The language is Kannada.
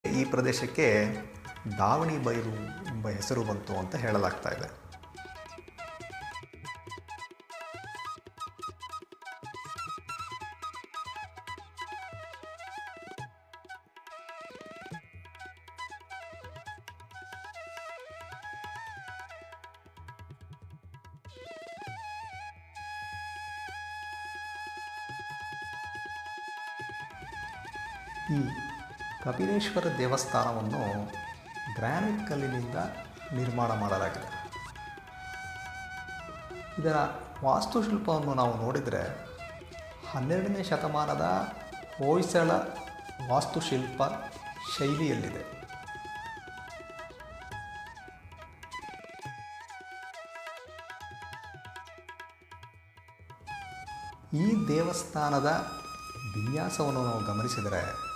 ಈ ಪ್ರದೇಶಕ್ಕೆ ದಾವಣಿ ಬೈಲು ಎಂಬ ಹೆಸರು ಬಂತು ಅಂತ ಹೇಳಲಾಗ್ತಾ ಇದೆ. ಈ ಕಪಿಲೇಶ್ವರ ದೇವಸ್ಥಾನವನ್ನು ಗ್ರಾನೈಟ್ ಕಲ್ಲಿನಿಂದ ನಿರ್ಮಾಣ ಮಾಡಲಾಗಿದೆ. ಇದರ ವಾಸ್ತುಶಿಲ್ಪವನ್ನು ನಾವು ನೋಡಿದರೆ 12ನೇ ಶತಮಾನದ ಹೊಯ್ಸಳ ವಾಸ್ತುಶಿಲ್ಪ ಶೈಲಿಯಲ್ಲಿದೆ. ಈ ದೇವಸ್ಥಾನದ ವಿನ್ಯಾಸವನ್ನು ನಾವು ಗಮನಿಸಿದರೆ